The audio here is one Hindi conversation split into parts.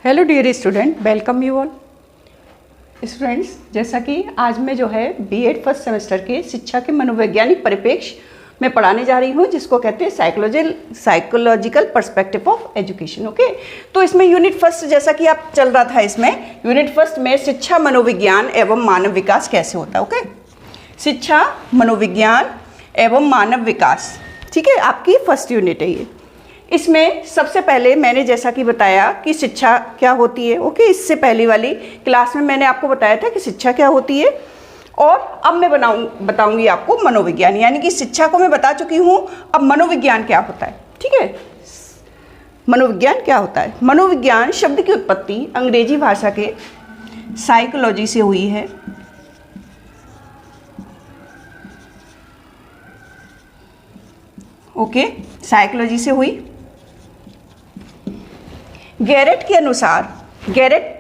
Hello dear student, welcome you all. Students, जैसा कि आज मैं जो है बीएड फर्स्ट सेमेस्टर के शिक्षा के मनोवैज्ञानिक परिप्रेक्ष्य में पढ़ाने जा रही हूँ, जिसको कहते हैं psychological perspective of education. Okay, तो इसमें यूनिट फर्स्ट जैसा कि आप चल रहा था, इसमें यूनिट फर्स्ट में शिक्षा मनोविज्ञान एवं मानव विकास कैसे होता है। ओके, शिक्षा मनोविज्ञान एवं मानव विकास, ठीक है, आपकी फर्स्ट यूनिट है ये। इसमें सबसे पहले मैंने जैसा कि बताया कि शिक्षा क्या होती है। ओके, इससे पहली वाली क्लास में मैंने आपको बताया था कि शिक्षा क्या होती है, और अब मैं बताऊंगी आपको मनोविज्ञान, यानी कि शिक्षा को मैं बता चुकी हूँ, अब मनोविज्ञान क्या होता है। ठीक है, मनोविज्ञान क्या होता है। मनोविज्ञान शब्द की उत्पत्ति अंग्रेजी भाषा के साइकोलॉजी से हुई है। ओके, साइकोलॉजी से हुई। गैरेट के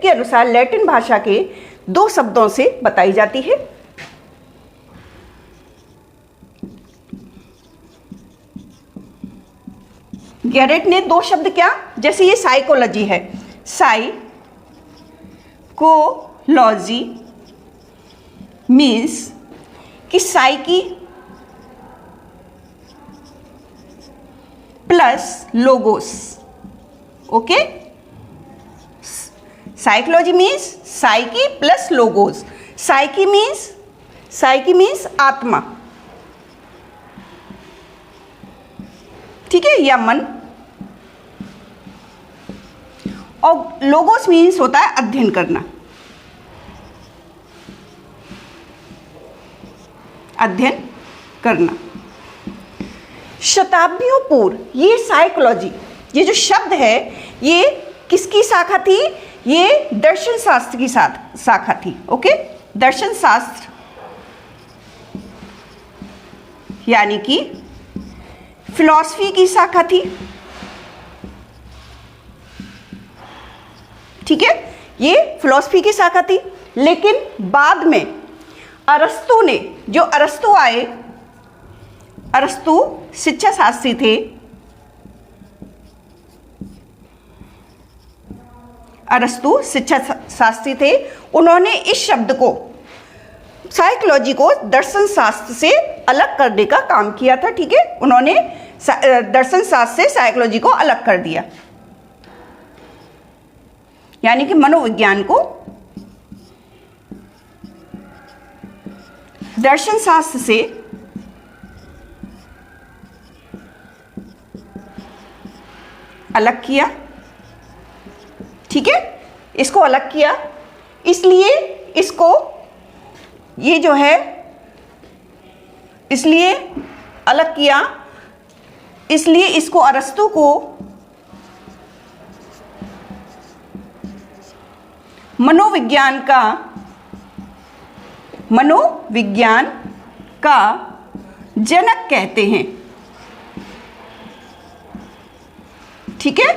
अनुसार लैटिन भाषा के दो शब्दों से बताई जाती है। गैरेट ने दो शब्द क्या, जैसे ये साइकोलॉजी है, साइकोलॉजी मीन्स कि psyche plus logos. Okay, psychology means psyche plus logos. Psyche means आत्मा, ठीक है, या मन, और लोगोस मीन्स होता है अध्ययन करना, अध्ययन करना। शताब्दियों पूर्व ये साइकोलॉजी, ये जो शब्द है, ये किसकी शाखा थी, ये दर्शन शास्त्र की शाखा थी। ओके, दर्शन शास्त्र यानी कि फिलॉसफी की शाखा थी। ठीक है, ये फिलॉसफी की शाखा थी, लेकिन बाद में अरस्तु आए, अरस्तु शिक्षा शास्त्री थे। उन्होंने इस शब्द को, साइकोलॉजी को दर्शन शास्त्र से अलग करने का काम किया था। ठीक है, उन्होंने दर्शन शास्त्र से साइकोलॉजी को अलग कर दिया, यानी कि मनोविज्ञान को दर्शन शास्त्र से अलग किया। ठीक है, इसको अलग किया, इसलिए इसको ये जो है, इसलिए अलग किया, इसलिए इसको अरस्तु को मनोविज्ञान का जनक कहते हैं। ठीक है,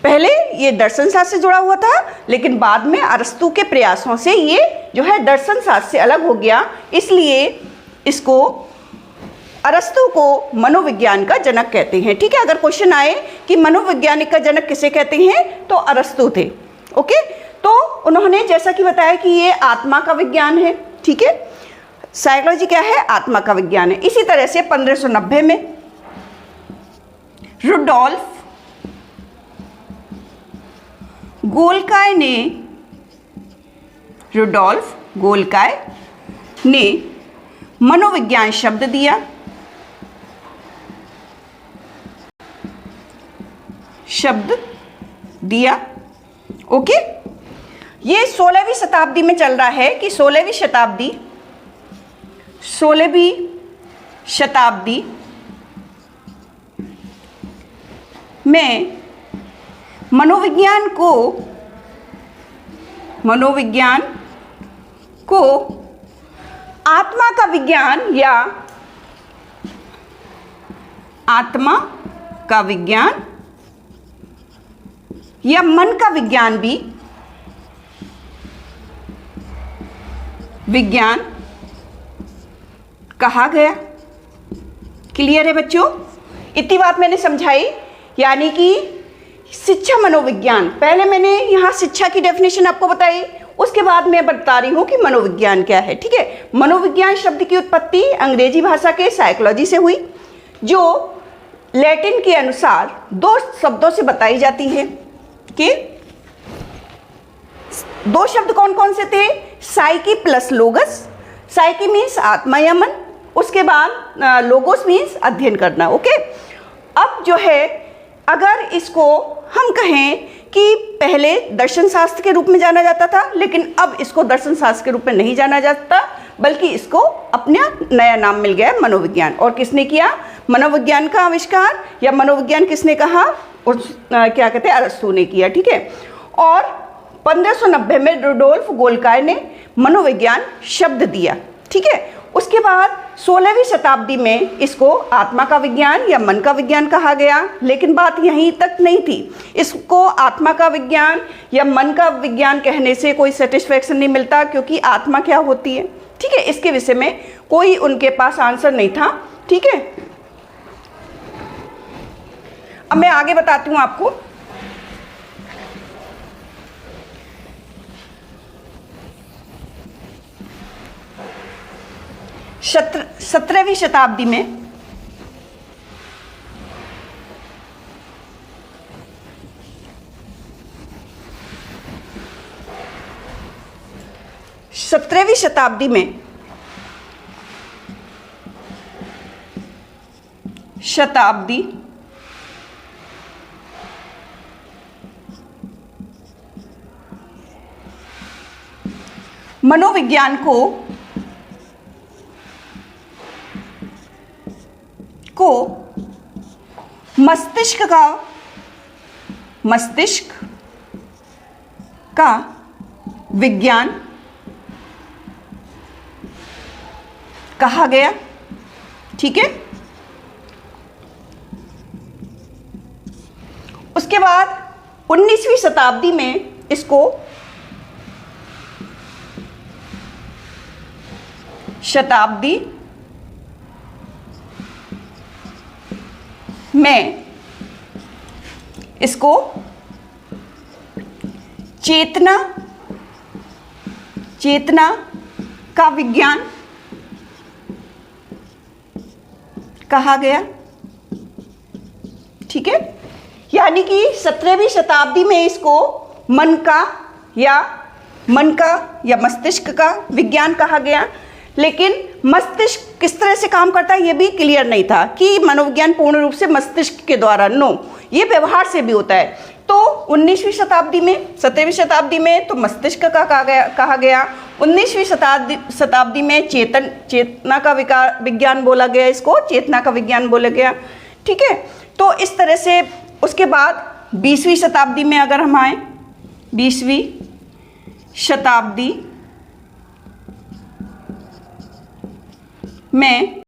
पहले ये दर्शन शास्त्र से जुड़ा हुआ था, लेकिन बाद में अरस्तु के प्रयासों से ये जो है दर्शन शास्त्र से अलग हो गया, इसलिए इसको अरस्तु को मनोविज्ञान का जनक कहते हैं। ठीक है, अगर क्वेश्चन आए कि मनोवैज्ञानिक का जनक किसे कहते हैं, तो अरस्तु थे। ओके, तो उन्होंने जैसा कि बताया कि ये आत्मा का विज्ञान है। ठीक है, साइकोलॉजी क्या है, आत्मा का विज्ञान है। इसी तरह से 1590 में रुडोल्फ गोल्काय ने मनोविज्ञान शब्द दिया। ओके, ये 16वीं शताब्दी में चल रहा है कि 16वीं शताब्दी में मनोविज्ञान को आत्मा का विज्ञान या मन का विज्ञान भी विज्ञान कहा गया। क्लियर है बच्चों, इतनी बात मैंने समझाई, यानी कि शिक्षा मनोविज्ञान, पहले मैंने यहाँ शिक्षा की डेफिनेशन आपको बताई, उसके बाद मैं बता रही हूँ कि मनोविज्ञान क्या है। ठीक है, मनोविज्ञान शब्द की उत्पत्ति अंग्रेजी भाषा के साइकोलॉजी से हुई, जो लैटिन के अनुसार दो शब्दों से बताई जाती है। कि दो शब्द कौन कौन से थे? Psyche plus लोगस। साइकी मीन्स आत्मा या मन, उसके बाद लोगोस मीन्स अध्ययन करना। ओके, अब जो है अगर इसको हम कहें कि पहले दर्शन शास्त्र के रूप में जाना जाता था, लेकिन अब इसको दर्शन शास्त्र के रूप में नहीं जाना जाता, बल्कि इसको अपना नया नाम मिल गया मनोविज्ञान। और किसने किया मनोविज्ञान का आविष्कार, या मनोविज्ञान किसने कहा? क्या कहते हैं, अरस्तू ने किया। ठीक है, और 1590 में रुडोल्फ गोल्काय ने मनोविज्ञान शब्द दिया। ठीक है, उसके बाद 16वीं शताब्दी में इसको आत्मा का विज्ञान या मन का विज्ञान कहा गया। लेकिन बात यहीं तक नहीं थी, इसको आत्मा का विज्ञान या मन का विज्ञान कहने से कोई सेटिस्फेक्शन नहीं मिलता, क्योंकि आत्मा क्या होती है, ठीक है, इसके विषय में कोई उनके पास आंसर नहीं था। ठीक है, अब मैं आगे बताती हूँ आपको। सत्रहवीं शताब्दी में शताब्दी मनोविज्ञान को मस्तिष्क का विज्ञान कहा गया। ठीक है, उसके बाद 19वीं शताब्दी में इसको शताब्दी में इसको चेतना का विज्ञान कहा गया। ठीक है, यानी कि 17वीं शताब्दी में इसको मन का या मस्तिष्क का विज्ञान कहा गया। लेकिन मस्तिष्क किस तरह से काम करता है ये भी क्लियर नहीं था कि मनोविज्ञान पूर्ण रूप से मस्तिष्क के द्वारा, नो, ये व्यवहार से भी होता है। तो 19वीं शताब्दी में, 17वीं शताब्दी में तो मस्तिष्क का कहा गया। 19वीं शताब्दी में चेतना का विज्ञान बोला गया, इसको चेतना का विज्ञान बोला गया। ठीक है, तो इस तरह से उसके बाद 20वीं शताब्दी में अगर हम आए, 20वीं शताब्दी में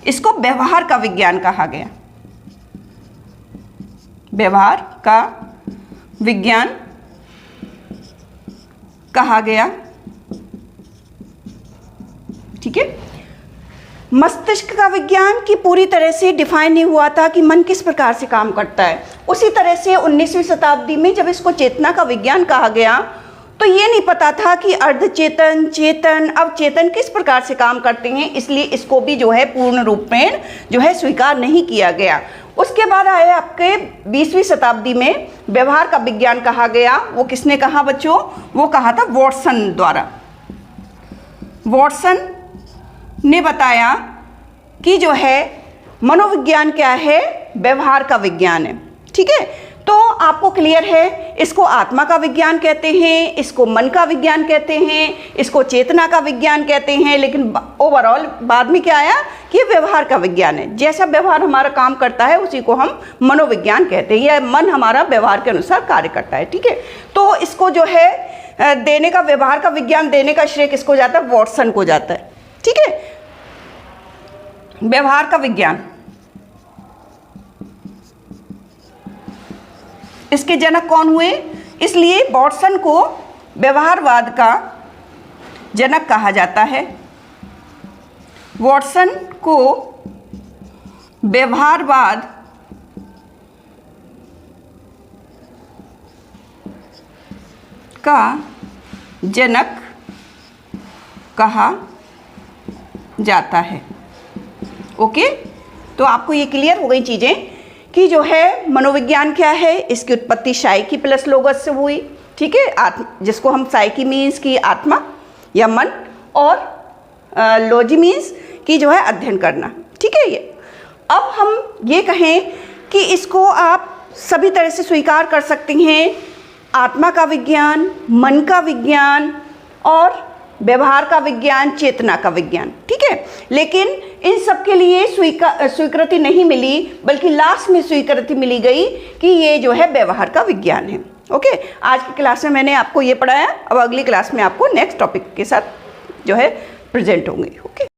इसको व्यवहार का विज्ञान कहा गया। व्यवहार का विज्ञान कहा गया। ठीक है, मस्तिष्क का विज्ञान की पूरी तरह से डिफाइन नहीं हुआ था कि मन किस प्रकार से काम करता है। उसी तरह से 19वीं शताब्दी में जब इसको चेतना का विज्ञान कहा गया तो ये नहीं पता था कि अर्धचेतन, चेतन, अवचेतन किस प्रकार से काम करते हैं, इसलिए इसको भी जो है पूर्ण रूप में जो है स्वीकार नहीं किया गया। उसके बाद आए आपके 20वीं शताब्दी में व्यवहार का विज्ञान कहा गया। वो किसने कहा बच्चों? वो कहा था वॉटसन द्वारा। वॉटसन ने बताया कि जो है मनोविज्ञान क्या है, व्यवहार का विज्ञान है। ठीक है, तो आपको क्लियर है, इसको आत्मा का विज्ञान कहते हैं, इसको मन का विज्ञान कहते हैं, इसको चेतना का विज्ञान कहते हैं, लेकिन ओवरऑल बाद में क्या आया कि व्यवहार का विज्ञान है। जैसा व्यवहार हमारा काम करता है उसी को हम मनोविज्ञान कहते हैं, या मन हमारा व्यवहार के अनुसार कार्य करता है। ठीक है, तो इसको जो है देने का, व्यवहार का विज्ञान देने का श्रेय किसको जाता है? वॉटसन को जाता है। ठीक है, व्यवहार का विज्ञान, इसके जनक कौन हुए? इसलिए वॉटसन को व्यवहारवाद का जनक कहा जाता है। वॉटसन को व्यवहारवाद का जनक कहा जाता है। ओके, तो आपको ये क्लियर हो गई चीज़ें कि जो है मनोविज्ञान क्या है, इसकी उत्पत्ति साइकी प्लस लोगस से हुई। ठीक है, जिसको हम साइकी मीन्स की आत्मा या मन, और लॉजी मीन्स की जो है अध्ययन करना। ठीक है, ये अब हम ये कहें कि इसको आप सभी तरह से स्वीकार कर सकते हैं, आत्मा का विज्ञान, मन का विज्ञान और व्यवहार का विज्ञान, चेतना का विज्ञान। ठीक है, लेकिन इन सब के लिए स्वीकृति नहीं मिली, बल्कि लास्ट में स्वीकृति मिली गई कि ये जो है व्यवहार का विज्ञान है। ओके, आज की क्लास में मैंने आपको ये पढ़ाया। अब अगली क्लास में आपको नेक्स्ट टॉपिक के साथ जो है प्रेजेंट होंगे। ओके।